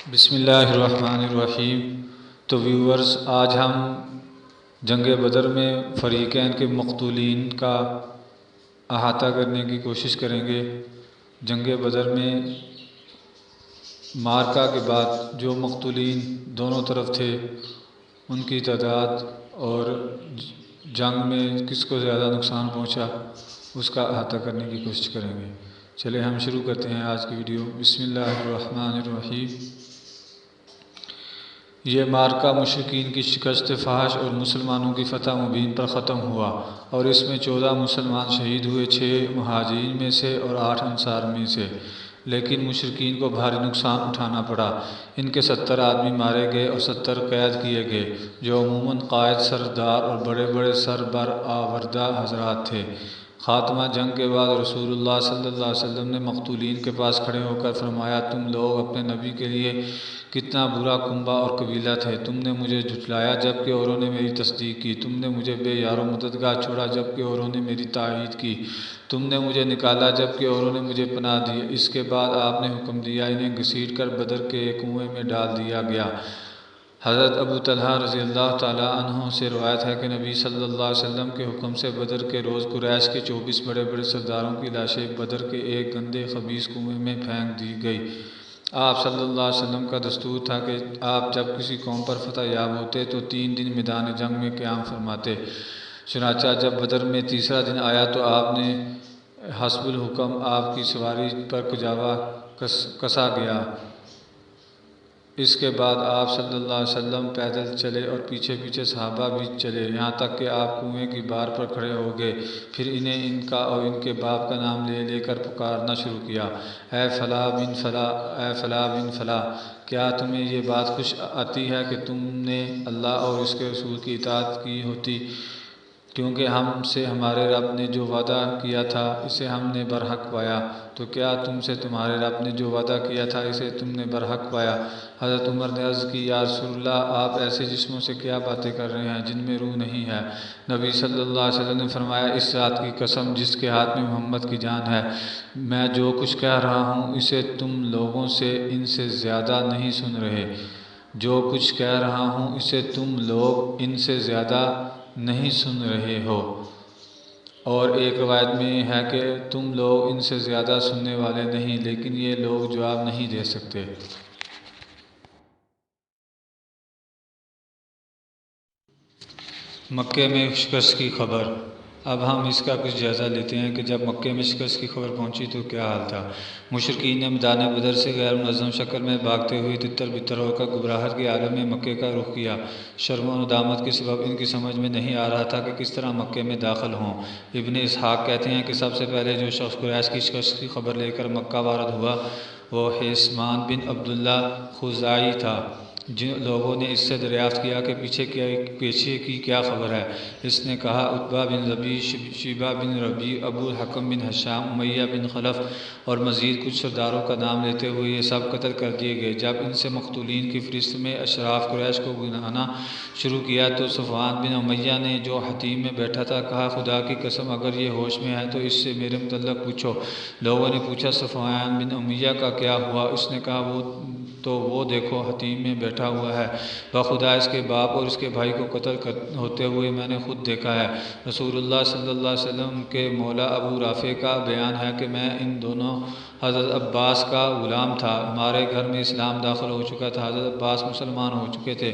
بسم اللہ الرحمن الرحیم۔ تو ویورز، آج ہم جنگ بدر میں فریقین کے مقتولین کا احاطہ کرنے کی کوشش کریں گے۔ جنگ بدر میں مارکا کے بعد جو مقتولین دونوں طرف تھے ان کی تعداد اور جنگ میں کس کو زیادہ نقصان پہنچا اس کا احاطہ کرنے کی کوشش کریں گے۔ چلے ہم شروع کرتے ہیں آج کی ویڈیو۔ بسم اللہ الرحمن الرحیم۔ یہ مارکہ مشرکین کی شکست فاحش اور مسلمانوں کی فتح مبین پر ختم ہوا، اور اس میں 14 مسلمان شہید ہوئے، 6 مہاجرین میں سے اور 8 انصار میں سے۔ لیکن مشرکین کو بھاری نقصان اٹھانا پڑا۔ ان کے 70 آدمی مارے گئے اور 70 قید کیے گئے، جو عموماً قائد، سردار اور بڑے بڑے سربرآوردہ حضرات تھے۔ خاتمہ جنگ کے بعد رسول اللہ صلی اللہ علیہ وسلم نے مقتولین کے پاس کھڑے ہو کر فرمایا، تم لوگ اپنے نبی کے لیے کتنا برا کنبہ اور قبیلہ تھے۔ تم نے مجھے جھٹلایا جبکہ اوروں نے میری تصدیق کی۔ تم نے مجھے بے یار و مددگار چھوڑا جبکہ اوروں نے میری تائید کی۔ تم نے مجھے نکالا جبکہ اوروں نے مجھے پناہ دی۔ اس کے بعد آپ نے حکم دیا، انہیں گھسیٹ کر بدر کے ایک کنویں میں ڈال دیا گیا۔ حضرت ابو طلحہ رضی اللہ تعالیٰ عنہ سے روایت ہے کہ نبی صلی اللہ علیہ وسلم کے حکم سے بدر کے روز قریش کے 24 بڑے بڑے سرداروں کی لاشیں بدر کے ایک گندے خبیث کنویں میں پھینک دی گئی۔ آپ صلی اللہ علیہ وسلم کا دستور تھا کہ آپ جب کسی قوم پر فتح یاب ہوتے تو 3 دن میدان جنگ میں قیام فرماتے۔ چنانچہ جب بدر میں تیسرا دن آیا تو آپ نے حسب الحکم آپ کی سواری پر کجاوا کسا گیا۔ اس کے بعد آپ صلی اللہ علیہ وسلم پیدل چلے اور پیچھے پیچھے صحابہ بھی چلے، یہاں تک کہ آپ کنویں کی بار پر کھڑے ہو گئے۔ پھر انہیں ان کا اور ان کے باپ کا نام لے لے کر پکارنا شروع کیا، اے فلاں بن فلاں، اے فلاں بن فلاں، کیا تمہیں یہ بات خوش آتی ہے کہ تم نے اللہ اور اس کے رسول کی اطاعت کی ہوتی؟ کیونکہ ہم سے ہمارے رب نے جو وعدہ کیا تھا اسے ہم نے برحق پایا، تو کیا تم سے تمہارے رب نے جو وعدہ کیا تھا اسے تم نے برحق پایا؟ حضرت عمر نے عرض کی، یا رسول اللہ، آپ ایسے جسموں سے کیا باتیں کر رہے ہیں جن میں روح نہیں ہے؟ نبی صلی اللہ علیہ وسلم نے فرمایا، اس ذات کی قسم جس کے ہاتھ میں محمد کی جان ہے، میں جو کچھ کہہ رہا ہوں اسے تم لوگوں سے ان سے زیادہ نہیں سن رہے۔ جو کچھ کہہ رہا ہوں اسے تم لوگ ان سے زیادہ نہیں سن رہے ہو۔ اور ایک روایت میں ہے کہ تم لوگ ان سے زیادہ سننے والے نہیں، لیکن یہ لوگ جواب نہیں دے سکتے۔ مکے میں شکست کی خبر۔ اب ہم اس کا کچھ جائزہ لیتے ہیں کہ جب مکے میں شکست کی خبر پہنچی تو کیا حال تھا۔ مشرکین نے میدان بدر سے غیر منظم شکل میں بھاگتے ہوئے تتر بتر ہو کر گھبراہٹ کے عالم میں مکے کا رخ کیا۔ شرم و ندامت کے سبب ان کی سمجھ میں نہیں آ رہا تھا کہ کس طرح مکے میں داخل ہوں۔ ابن اسحاق کہتے ہیں کہ سب سے پہلے جو شخص قریش کی شکست کی خبر لے کر مکہ وارد ہوا وہ حیثمان بن عبداللہ خزاعی تھا۔ جن لوگوں نے اس سے دریافت کیا کہ پیچھے کی کیا خبر ہے، اس نے کہا، عتبہ بن ربیع، شیبہ بن ربیع، ابو الحکم بن ہشام، امیہ بن خلف اور مزید کچھ سرداروں کا نام لیتے ہوئے یہ سب قتل کر دیے گئے۔ جب ان سے مقتولین کی فہرست میں اشراف قریش کو گنانا شروع کیا تو صفوان بن امیہ نے، جو حطیم میں بیٹھا تھا، کہا، خدا کی قسم اگر یہ ہوش میں ہے تو اس سے میرے متعلق پوچھو۔ لوگوں نے پوچھا، صفوان بن امیہ کا کیا ہوا؟ اس نے کہا، وہ دیکھو حطیم میں بیٹھا ہوا ہے، بخدا اس کے باپ اور اس کے بھائی کو قتل ہوتے ہوئے میں نے خود دیکھا ہے۔ رسول اللہ صلی اللہ علیہ وسلم کے مولا ابو رافع کا بیان ہے کہ میں ان دونوں حضرت عباس کا غلام تھا، ہمارے گھر میں اسلام داخل ہو چکا تھا، حضرت عباس مسلمان ہو چکے تھے،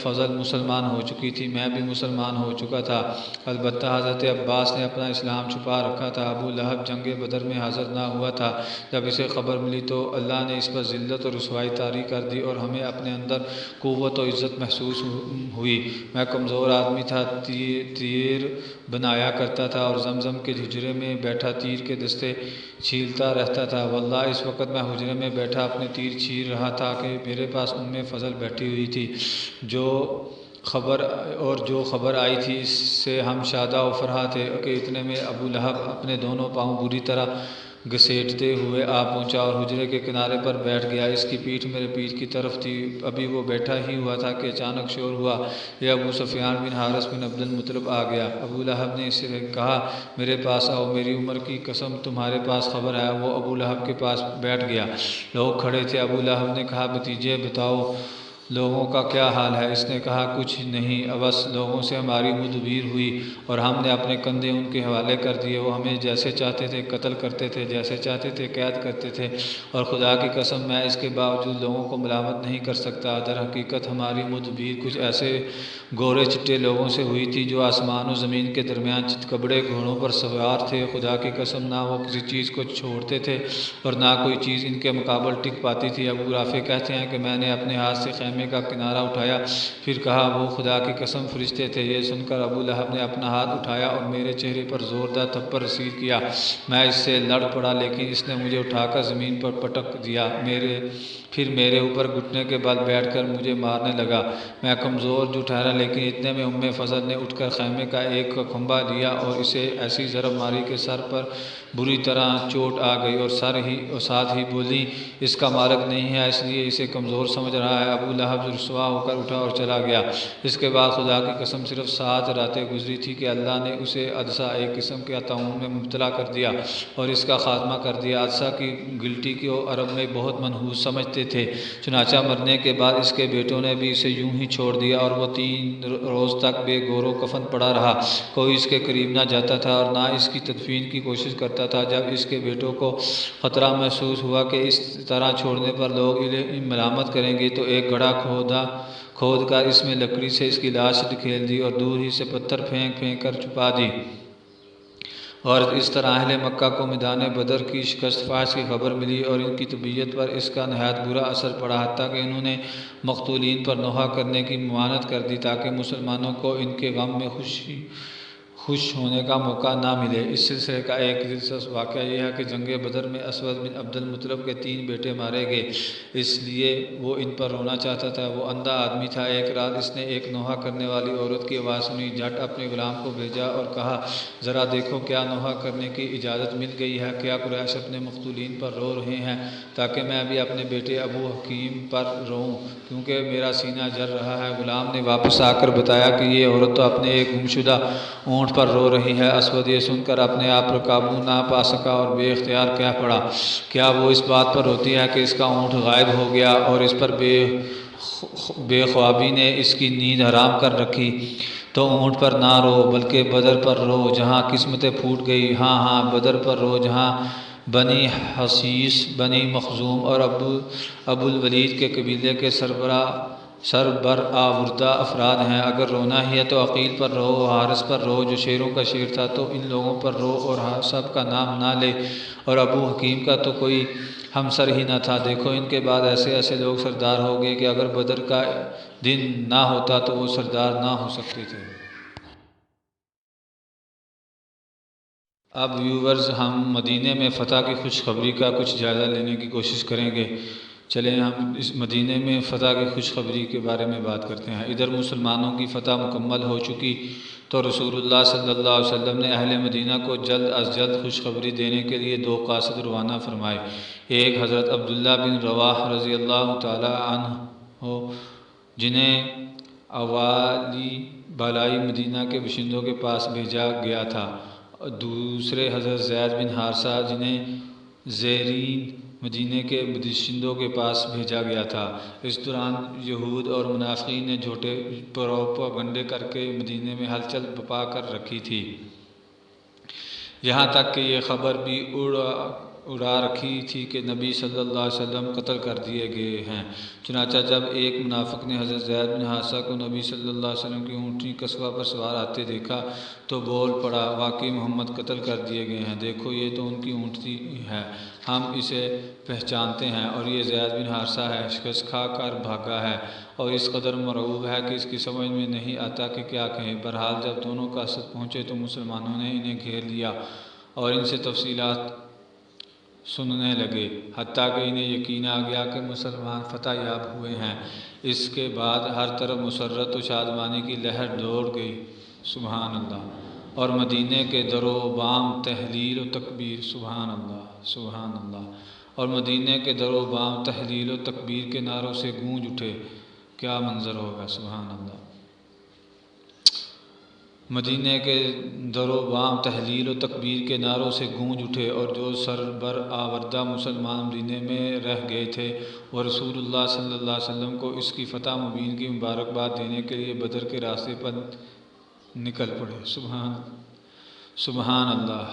فضل مسلمان ہو چکی تھی، میں بھی مسلمان ہو چکا تھا، البتہ حضرت عباس نے اپنا اسلام چھپا رکھا تھا۔ ابو لہب جنگ بدر میں حاضر نہ ہوا تھا۔ جب اسے خبر ملی تو اللہ نے اس پر ذلت اور رسوائی طاری کر دی اور ہمیں اپنے اندر قوت و عزت محسوس ہوئی۔ میں کمزور آدمی تھا، تیر بنایا کرتا تھا اور زمزم کے حجرے میں بیٹھا تیر کے دستے چھیلتا رہتا تھا۔ واللہ اس وقت میں حجرے میں بیٹھا اپنے تیر چھیل رہا تھا کہ میرے پاس فضل بیٹھی ہوئی تھی۔ جو خبر آئی تھی اس سے ہم شادہ و فرحاں تھے کہ اتنے میں ابو لہب اپنے دونوں پاؤں بری طرح گھسیٹتے ہوئے آ پہنچا اور حجرے کے کنارے پر بیٹھ گیا۔ اس کی پیٹھ میرے پیٹھ کی طرف تھی، ابھی وہ بیٹھا ہی ہوا تھا کہ اچانک شور ہوا، یہ ابو سفیان بن حارث بن عبد المطلب آ گیا۔ ابو لہب نے اس سے کہا میرے پاس آؤ، میری عمر کی قسم تمہارے پاس خبر ہے۔ وہ ابو لہب کے پاس بیٹھ گیا، لوگ کھڑے تھے۔ ابو لہب نے کہا بھتیجے بتاؤ لوگوں کا کیا حال ہے؟ اس نے کہا کچھ نہیں، بس لوگوں سے ہماری مدبیر ہوئی اور ہم نے اپنے کندھے ان کے حوالے کر دیے، وہ ہمیں جیسے چاہتے تھے قتل کرتے تھے، جیسے چاہتے تھے قید کرتے تھے، اور خدا کی قسم میں اس کے باوجود لوگوں کو ملامت نہیں کر سکتا۔ در حقیقت ہماری مدبیر کچھ ایسے گورے چٹے لوگوں سے ہوئی تھی جو آسمان و زمین کے درمیان چتکبرے گھوڑوں پر سوار تھے۔ خدا کی قسم نہ وہ کسی چیز کو چھوڑتے تھے اور نہ کوئی چیز ان کے مقابل ٹک پاتی تھی۔ ابو رافع کہتے ہیں کہ میں نے اپنے ہاتھ سے خیمے کا کنارہ اٹھایا، پھر کہا وہ خدا کی قسم فرشتے تھے۔ یہ سن کر ابو لہب نے اپنا ہاتھ اٹھایا اور میرے چہرے پر زوردار تھپڑ رسید کیا۔ میں اس سے لڑ پڑا لیکن اس نے مجھے اٹھا کر زمین پر پٹک دیا، پھر میرے اوپر گھٹنے کے بل بیٹھ کر مجھے مارنے لگا۔ میں کمزور جو ٹھہرا، لیکن اتنے میں فضل نے اٹھ کر خیمے کا ایک کھمبا لیا اور اسے ایسی ضرب ماری کہ سر پر بری طرح چوٹ آ گئی، اور ساتھ ہی بولی اس کا مالک نہیں ہے اس لیے اسے کمزور سمجھ رہا ہے۔ ابو لہب رسوا ہو کر اٹھا اور چلا گیا۔ اس کے بعد خدا کی قسم صرف 7 راتیں گزری تھی کہ اللہ نے اسے عدسہ ایک قسم کے طاعون میں مبتلا کر دیا اور اس کا خاتمہ کر دیا۔ عدسہ کی گلٹی کو عرب میں بہت منحوس سمجھتے تھے، چنانچہ مرنے کے بعد اس کے بیٹوں نے بھی اسے یوں ہی چھوڑ دیا اور وہ 3 روز تک بے گور و کفن پڑا رہا۔ کوئی اس کے قریب نہ جاتا تھا اور نہ اس کی تدفین کی کوشش کرتا تھا۔ جب اس کے بیٹوں کو خطرہ محسوس ہوا کہ اس طرح چھوڑنے پر لوگ انہیں ملامت کریں گے تو ایک گڑھا کھود کر اس میں لکڑی سے اس کی لاش دھکیل دی اور دور ہی سے پتھر پھینک پھینک کر چھپا دی، اور اس طرح اہل مکہ کو میدان بدر کی شکست فاش کی خبر ملی اور ان کی طبیعت پر اس کا نہایت برا اثر پڑا، حتیٰ کہ انہوں نے مقتولین پر نوحہ کرنے کی ممانعت کر دی تاکہ مسلمانوں کو ان کے غم میں خوش ہونے کا موقع نہ ملے۔ اس سلسلے کا ایک دلچسپ واقعہ یہ ہے کہ جنگ بدر میں اسود بن عبد المطلب کے 3 بیٹے مارے گئے، اس لیے وہ ان پر رونا چاہتا تھا۔ وہ اندھا آدمی تھا۔ ایک رات اس نے ایک نوحہ کرنے والی عورت کی آواز سنی، جھٹ اپنے غلام کو بھیجا اور کہا ذرا دیکھو کیا نوحہ کرنے کی اجازت مل گئی ہے؟ کیا قریش اپنے مقتولین پر رو رہے ہیں تاکہ میں بھی اپنے بیٹے ابو حکیم پر روؤں کیونکہ میرا سینہ جل رہا ہے؟ غلام نے واپس آ کر بتایا کہ یہ عورت تو اپنے ایک گمشدہ اونٹ پر رو رہی ہے۔ اسود یہ سن کر اپنے آپ پر قابو نہ پا سکا اور بے اختیار کہہ پڑا کیا وہ اس بات پر روتی ہے کہ اس کا اونٹ غائب ہو گیا اور اس پر بے خوابی نے اس کی نیند حرام کر رکھی؟ تو اونٹ پر نہ رو بلکہ بدر پر رو جہاں قسمتیں پھوٹ گئی۔ ہاں بدر پر رو جہاں بنی حسیس، بنی مخزوم اور ابو الولید کے قبیلے کے سربرآوردہ افراد ہیں۔ اگر رونا ہی ہے تو عقیل پر رو، حارث پر رو جو شیروں کا شیر تھا، تو ان لوگوں پر رو اور سب کا نام نہ لے، اور ابو حکیم کا تو کوئی ہمسر ہی نہ تھا۔ دیکھو ان کے بعد ایسے ایسے لوگ سردار ہو گئے کہ اگر بدر کا دن نہ ہوتا تو وہ سردار نہ ہو سکتے تھے۔ اب ویورز ہم مدینے میں فتح کی خوشخبری کا کچھ جائزہ لینے کی کوشش کریں گے۔ چلیں ہم اس مدینے میں فتح کی خوشخبری کے بارے میں بات کرتے ہیں۔ ادھر مسلمانوں کی فتح مکمل ہو چکی تو رسول اللہ صلی اللہ علیہ وسلم نے اہل مدینہ کو جلد از جلد خوشخبری دینے کے لیے 2 قاصد روانہ فرمائے۔ ایک حضرت عبداللہ بن رواحہ رضی اللہ تعالی عنہ جنہیں اوالی بالائی مدینہ کے باشندوں کے پاس بھیجا گیا تھا، دوسرے حضرت زید بن حارثہ جنہیں زیرین مدینہ کے باشندوں کے پاس بھیجا گیا تھا۔ اس دوران یہود اور منافقین نے جھوٹے پروپیگنڈے کر کے مدینہ میں ہلچل بپا کر رکھی تھی، یہاں تک کہ یہ خبر بھی اڑا رکھی تھی کہ نبی صلی اللہ علیہ وسلم قتل کر دیے گئے ہیں۔ چنانچہ جب ایک منافق نے حضرت زید بن حارثہ کو نبی صلی اللہ علیہ وسلم کی اونٹنی قصبہ پر سوار آتے دیکھا تو بول پڑا واقعی محمد قتل کر دیے گئے ہیں، دیکھو یہ تو ان کی اونٹنی ہے، ہم اسے پہچانتے ہیں اور یہ زید بن حارثہ ہے، شکست کھا کر بھاگا ہے اور اس قدر مرعوب ہے کہ اس کی سمجھ میں نہیں آتا کہ کیا کہیں۔ بہرحال جب دونوں قاصد پہنچے تو مسلمانوں نے انہیں گھیر لیا اور ان سے تفصیلات سننے لگے، حتیٰ کہ انہیں یقین آ گیا کہ مسلمان فتح یاب ہوئے ہیں۔ اس کے بعد ہر طرف مسرت و شادمانی کی لہر دوڑ گئی۔ سبحان اللہ۔ اور مدینے کے در و بام تحلیل و تکبیر، سبحان اللہ سبحان اللہ، اور مدینے کے در و بام تحلیل و تکبیر کے نعروں سے گونج اٹھے۔ کیا منظر ہوگا، سبحان اللہ۔ مدینے کے در و بام تحلیل و تکبیر کے نعروں سے گونج اٹھے، اور جو سر بر آوردہ مسلمان مدینے میں رہ گئے تھے وہ رسول اللہ صلی اللہ علیہ وسلم کو اس کی فتح مبین کی مبارکباد دینے کے لیے بدر کے راستے پر نکل پڑے۔ سبحان اللہ،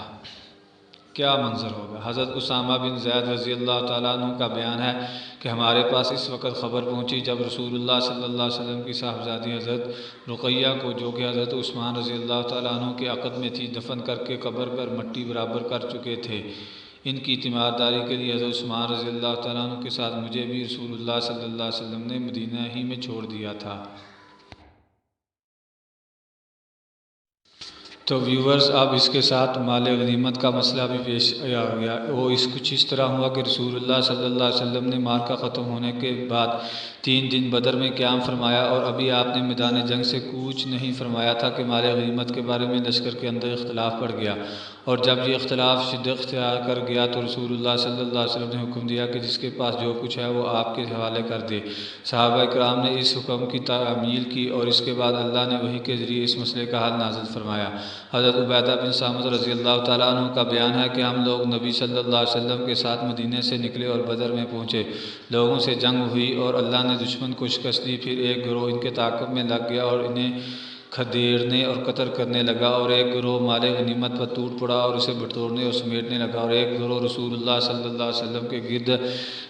کیا منظر ہوگا۔ حضرت اسامہ بن زید رضی اللہ تعالیٰ عنہ کا بیان ہے کہ ہمارے پاس اس وقت خبر پہنچی جب رسول اللہ صلی اللہ علیہ وسلم کی صاحبزادی حضرت رقیہ کو، جو کہ حضرت عثمان رضی اللہ تعالیٰ عنہ کے عقد میں تھی، دفن کر کے قبر پر مٹی برابر کر چکے تھے۔ ان کی تیمارداری کے لیے حضرت عثمان رضی اللہ تعالیٰ عنہ کے ساتھ مجھے بھی رسول اللہ صلی اللہ علیہ وسلم نے مدینہ ہی میں چھوڑ دیا تھا۔ تو ویورز، اب اس کے ساتھ مال غنیمت کا مسئلہ بھی پیش آ گیا۔ وہ کچھ اس طرح ہوا کہ رسول اللہ صلی اللہ علیہ وسلم نے مارکہ ختم ہونے کے بعد 3 دن بدر میں قیام فرمایا، اور ابھی آپ نے میدان جنگ سے کوچ نہیں فرمایا تھا کہ مال غنیمت کے بارے میں لشکر کے اندر اختلاف پڑ گیا، اور جب یہ اختلاف شدت اختیار کر گیا تو رسول اللہ صلی اللہ علیہ وسلم نے حکم دیا کہ جس کے پاس جو کچھ ہے وہ آپ کے حوالے کر دے۔ صحابہ کرام نے اس حکم کی تعمیل کی، اور اس کے بعد اللہ نے وحی کے ذریعے اس مسئلے کا حل نازل فرمایا۔ حضرت عبیدہ بن صامت رضی اللہ تعالیٰ عنہ کا بیان ہے کہ ہم لوگ نبی صلی اللہ علیہ وسلم کے ساتھ مدینے سے نکلے اور بدر میں پہنچے۔ لوگوں سے جنگ ہوئی اور اللہ نے دشمن کو شکست دی۔ پھر ایک گروہ ان کے تعاقب میں لگ گیا اور انہیں کھدیڑنے اور قتل کرنے لگا، اور ایک گروہ مال غنیمت پر ٹوٹ پڑا اور اسے بٹورنے اور سمیٹنے لگا، اور ایک گروہ رسول اللہ صلی اللہ علیہ وسلم کے گرد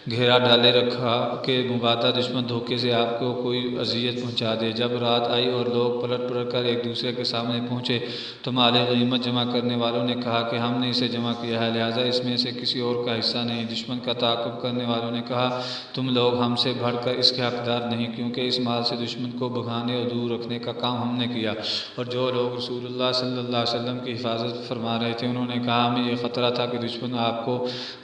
گھیرا ڈالے رکھا کہ مبادہ دشمن دھوکے سے آپ کو کوئی اذیت پہنچا دے۔ جب رات آئی اور لوگ پلٹ کر ایک دوسرے کے سامنے پہنچے تو مال غنیمت جمع کرنے والوں نے کہا کہ ہم نے اسے جمع کیا ہے، لہٰذا اس میں سے کسی اور کا حصہ نہیں۔ دشمن کا تعاقب کرنے والوں نے کہا تم لوگ ہم سے بڑھ کر اس کے حقدار نہیں، کیونکہ اس مال سے دشمن کو بھگانے اور دور رکھنے کا کام ہم نے کیا۔ اور جو لوگ رسول اللہ صلی اللہ علیہ وسلم کی حفاظت فرما رہے تھے انہوں نے کہا ہمیں یہ خطرہ تھا کہ دشمن آپ کو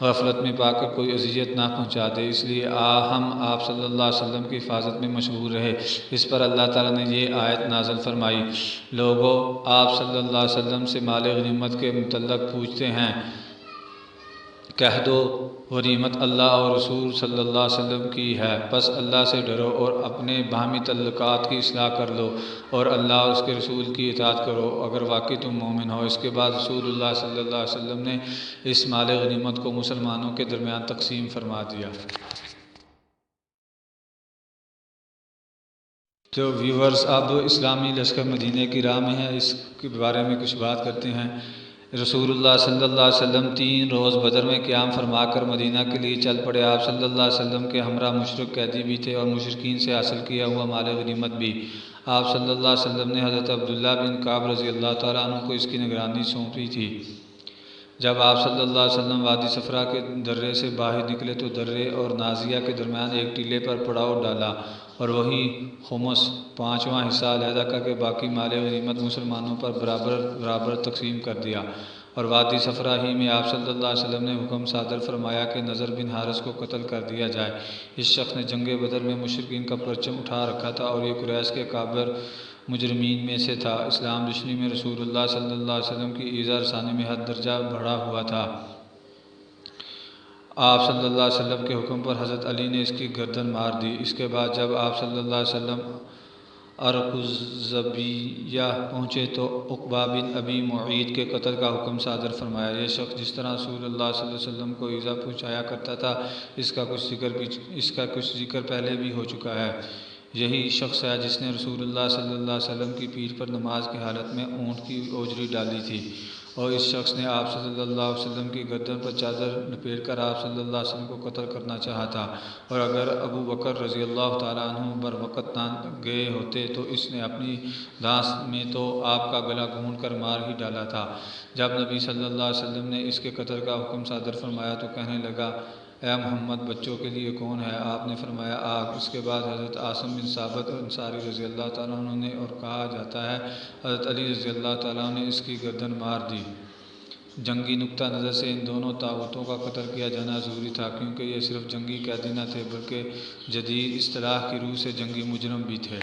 غفلت میں پا کر کوئی اذیت نہ پہنچا دے، اس لیے ہم آپ صلی اللہ علیہ وسلم کی حفاظت میں مشغول رہے۔ اس پر اللہ تعالیٰ نے یہ آیت نازل فرمائی، لوگوں آپ صلی اللہ علیہ وسلم سے مال غنیمت کے متعلق پوچھتے ہیں، کہہ دو غنیمت اللہ اور رسول صلی اللہ علیہ وسلم کی ہے، بس اللہ سے ڈرو اور اپنے باہمی تعلقات کی اصلاح کر لو اور اللہ اور اس کے رسول کی اطاعت کرو اگر واقعی تم مومن ہو۔ اس کے بعد رسول اللہ صلی اللہ علیہ وسلم نے اس مال غنیمت کو مسلمانوں کے درمیان تقسیم فرما دیا۔ تو ویورز، اب اسلامی لشکر مدینہ کی راہ میں ہے، اس کے بارے میں کچھ بات کرتے ہیں۔ رسول اللہ صلی اللہ علیہ وسلم 3 روز بدر میں قیام فرما کر مدینہ کے لیے چل پڑے۔ آپ صلی اللہ علیہ وسلم کے ہمراہ مشرک قیدی بھی تھے اور مشرکین سے حاصل کیا ہوا مال غنیمت بھی۔ آپ صلی اللہ علیہ وسلم نے حضرت عبداللہ بن کعب رضی اللہ تعالیٰ عنہ کو اس کی نگرانی سونپی تھی۔ جب آپ صلی اللہ علیہ وسلم وادی صفرا کے درے سے باہر نکلے تو درے اور نازیہ کے درمیان ایک ٹیلے پر پڑاؤ ڈالا اور وہی خمس 5واں حصہ علیحدہ کر کے باقی مال غنیمت مسلمانوں پر برابر تقسیم کر دیا۔ اور وادی صفرا ہی میں آپ صلی اللہ علیہ وسلم نے حکم صادر فرمایا کہ نضر بن حارث کو قتل کر دیا جائے۔ اس شخص نے جنگ بدر میں مشرکین کا پرچم اٹھا رکھا تھا اور یہ قریش کے کابر مجرمین میں سے تھا۔ اسلام دشمنی میں رسول اللہ صلی اللہ علیہ وسلم کی ایذا رسانی میں حد درجہ بڑھا ہوا تھا۔ آپ صلی اللہ علیہ وسلم کے حکم پر حضرت علی نے اس کی گردن مار دی۔ اس کے بعد جب آپ صلی اللہ علیہ وسلم ارقذبیہ پہنچے تو عقبہ بن ابی معیط کے قتل کا حکم صادر فرمایا۔ یہ شخص جس طرح رسول اللہ صلی اللہ علیہ وسلم کو ایذا پہنچایا کرتا تھا اس کا کچھ ذکر پہلے بھی ہو چکا ہے۔ یہی شخص ہے جس نے رسول اللہ صلی اللہ علیہ وسلم کی پیٹھ پر نماز کی حالت میں اونٹ کی اوجری ڈالی تھی، اور اس شخص نے آپ صلی اللہ علیہ وسلم کی گردن پر چادر لپیٹ کر آپ صلی اللہ علیہ وسلم کو قتل کرنا چاہا تھا، اور اگر ابو بکر رضی اللہ تعالیٰ عنہ بروقت نہ گئے ہوتے تو اس نے اپنی دھانس میں تو آپ کا گلا گھونٹ کر مار ہی ڈالا تھا۔ جب نبی صلی اللہ علیہ وسلم نے اس کے قتل کا حکم صادر فرمایا تو کہنے لگا، اے محمد بچوں کے لیے کون ہے؟ آپ نے فرمایا آگ۔ اس کے بعد حضرت عاصم بن ثابت انصاری رضی اللہ تعالیٰ عنہ نے، اور کہا جاتا ہے حضرت علی رضی اللہ تعالیٰ عنہ نے اس کی گردن مار دی۔ جنگی نقطہ نظر سے ان دونوں طاغوتوں کا قتل کیا جانا ضروری تھا، کیونکہ یہ صرف جنگی قیدی نہ تھے بلکہ جدید اصطلاح کی روح سے جنگی مجرم بھی تھے۔